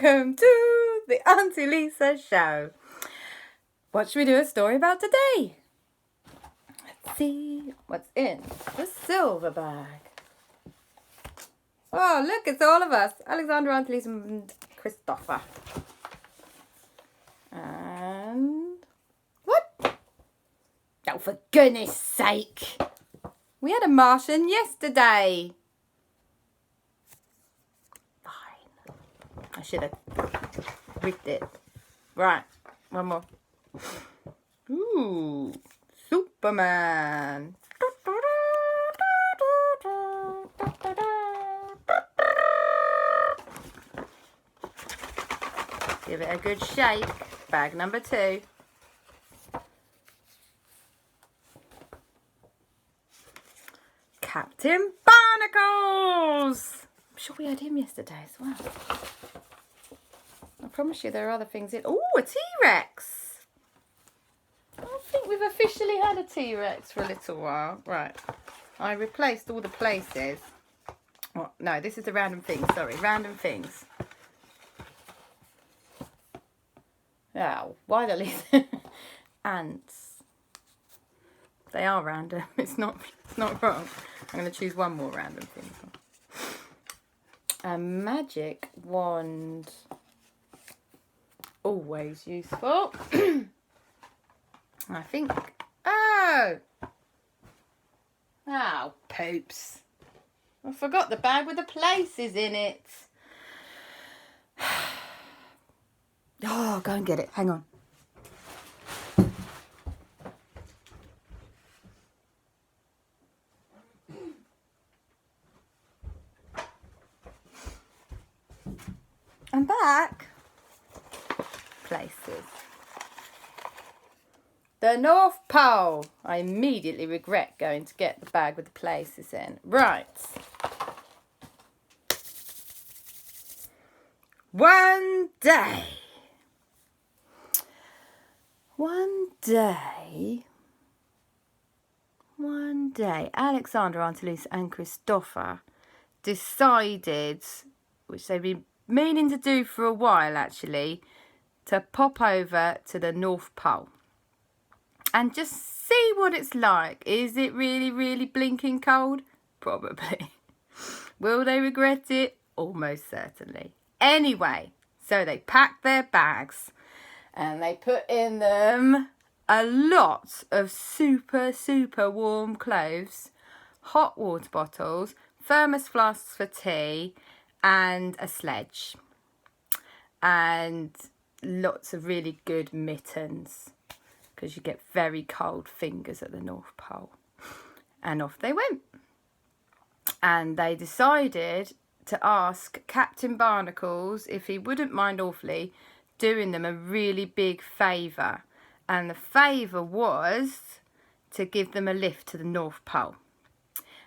welcome to the Aunty Lisa show. What should we do a story about today? Let's see what's in the silver bag. Oh, look, it's all of us. Aleksander, Aunty Lisa and Kristoffer. And what? Oh, for goodness sake. We had a Martian yesterday. Fine. I should have rigged it. Right, one more. Ooh, Superman. Give it a good shake. Bag number 2. Captain Barnacles! I'm sure we had him yesterday as well. I promise you there are other things in. Oh, a T-Rex! I think we've officially had a T-Rex for a little while. Right. I replaced all the places. Oh, no, this is a random thing. Sorry, random things. Oh, why the least ants? They are random. It's not wrong. I'm going to choose one more random thing. A magic wand. Always useful. I think. Oh, poops. I forgot the bag with the places in it. Oh, go and get it. Hang on. I'm back. Places. The North Pole. I immediately regret going to get the bag with the places in. Right. One day, Aleksander, Aunty Lisa and Kristoffer decided, which they've been meaning to do for a while actually, to pop over to the North Pole and just see what it's like. Is it really, really blinking cold? Probably. Will they regret it? Almost certainly. Anyway, so they packed their bags and they put in them a lot of super, super warm clothes, hot water bottles, thermos flasks for tea, and a sledge. And lots of really good mittens, because you get very cold fingers at the North Pole. And off they went. And they decided to ask Captain Barnacles if he wouldn't mind awfully doing them a really big favour. And the favour was to give them a lift to the North Pole.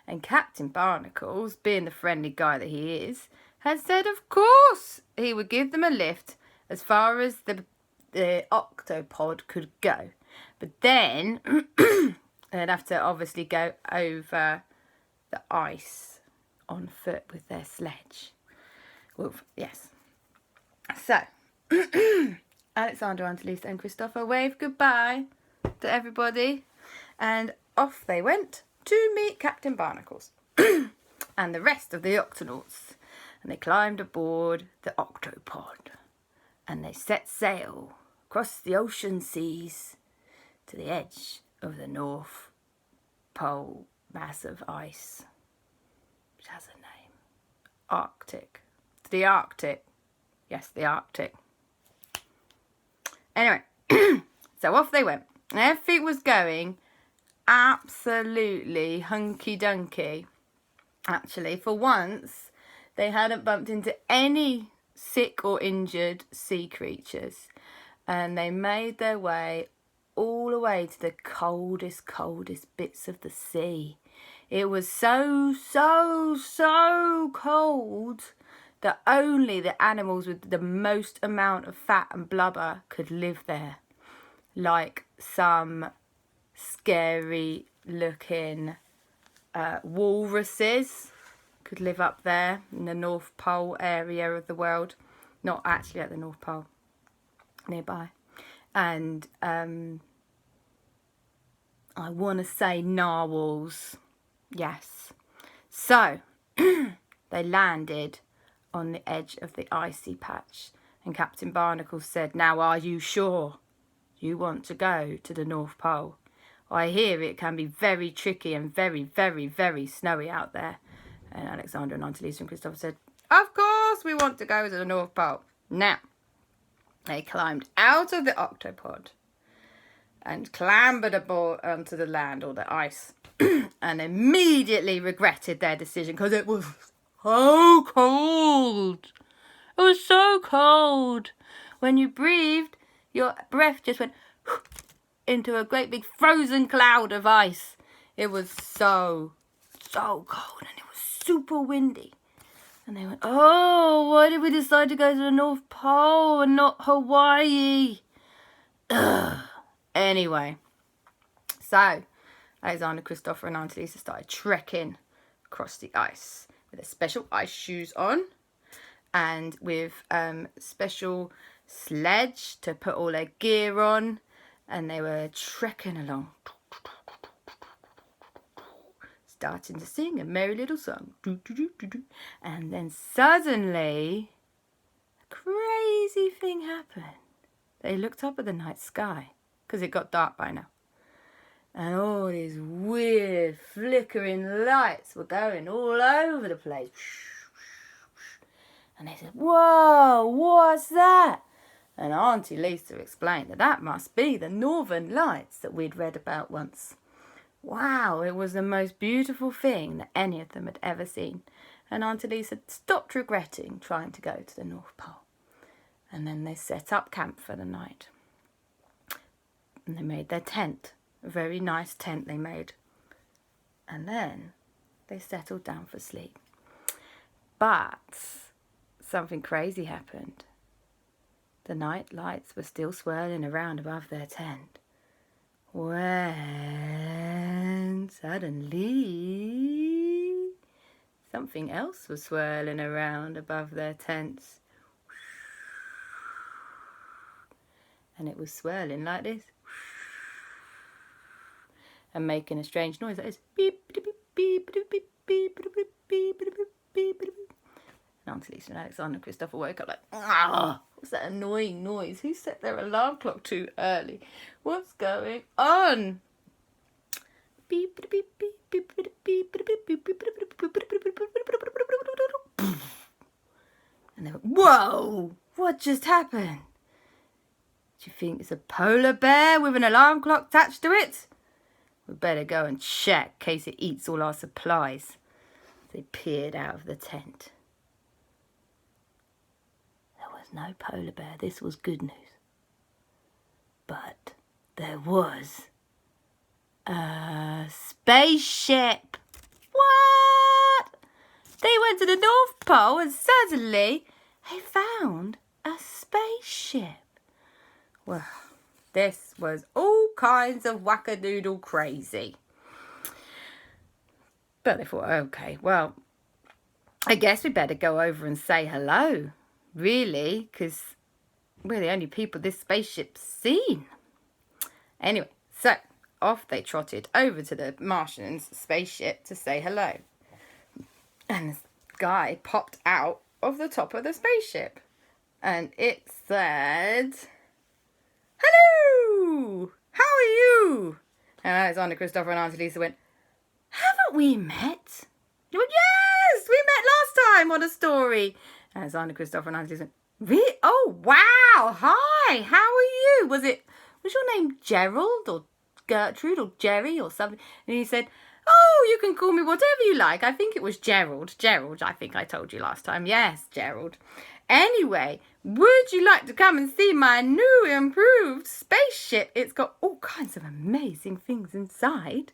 And Captain Barnacles, being the friendly guy that he is, had said of course he would give them a lift as far as the octopod could go. But then they'd have to obviously go over the ice on foot with their sledge. Well, yes. So, Aleksander, Aunty Lisa and Kristoffer waved goodbye to everybody and off they went to meet Captain Barnacles and the rest of the Octonauts. And they climbed aboard the octopod and they set sail across the ocean seas to the edge of the North Pole mass of ice, which has a name. Arctic. The Arctic. Yes, the Arctic. Anyway, so off they went. And everything was going absolutely hunky-dunky. Actually, for once, they hadn't bumped into any sick or injured sea creatures. And they made their way all the way to the coldest bits of the sea. It was so cold that only the animals with the most amount of fat and blubber could live there. Like some scary looking walruses could live up there in the North Pole area of the world. Not actually at the North Pole, nearby. And I want to say narwhals. Yes. So they landed on the edge of the icy patch, and Captain Barnacles said, "Now are you sure you want to go to the North Pole? I hear it can be very tricky and very, very, very snowy out there." And Aleksander and Aunty Lisa and Kristoffer said, "Of course we want to go to the North Pole." Now, they climbed out of the octopod and clambered aboard onto the land or the ice and immediately regretted their decision because it was so cold. It was so cold. When you breathed, your breath just went into a great big frozen cloud of ice. It was so cold, and it was super windy. And they went, "Oh, why did we decide to go to the North Pole and not Hawaii?" Ugh. Anyway, so Aleksander, Kristoffer and Aunty Lisa started trekking across the ice with their special ice shoes on and with special sledge to put all their gear on, and they were trekking along, starting to sing a merry little song. And then suddenly a crazy thing happened. They looked up at the night sky because it got dark by now, and all these weird flickering lights were going all over the place. And they said, "Whoa, what's that?" And Aunty Lisa explained that must be the Northern Lights that we'd read about once. Wow, it was the most beautiful thing that any of them had ever seen. And Aunty Lisa stopped regretting trying to go to the North Pole. And then they set up camp for the night. And they made their tent, a very nice tent they made. And then they settled down for sleep. But something crazy happened. The night lights were still swirling around above their tent, when suddenly something else was swirling around above their tents. And it was swirling like this and making a strange noise like this. Beep, beep, beep, beep, beep, beep, beep, beep, beep, beep, beep, beep. And Aunty Lisa and Aleksander and Kristoffer woke up like, "Ah, what's that annoying noise? Who set their alarm clock too early? What's going on?" Beep, beep, beep, beep, beep, beep, beep, beep, beep, beep, and they went, "Whoa, what just happened? Do you think it's a polar bear with an alarm clock attached to it? We better go and check in case it eats all our supplies." They peered out of the tent. There was no polar bear. This was good news. But there was a spaceship. What? They went to the North Pole and suddenly they found a spaceship. Well, this was all kinds of wackadoodle crazy. But they thought, okay, well, I guess we better go over and say hello, really, because we're the only people this spaceship's seen. Anyway, so off they trotted over to the Martians' spaceship to say hello. And this guy popped out of the top of the spaceship. And it said, "Hello! How are you?" And Aleksander, Kristoffer and Aunty Lisa went, "Haven't we met?" They went, "Yes, we met last time. What a story." And Aleksander, Kristoffer and Aunty Lisa went, "Really? Oh, wow. Hi, how are you? Was your name Gerald or Gertrude or Jerry or something?" And he said, "Oh, you can call me whatever you like. I think it was Gerald. Gerald, I think I told you last time. Yes, Gerald. Anyway, would you like to come and see my new improved spaceship? It's got all kinds of amazing things inside."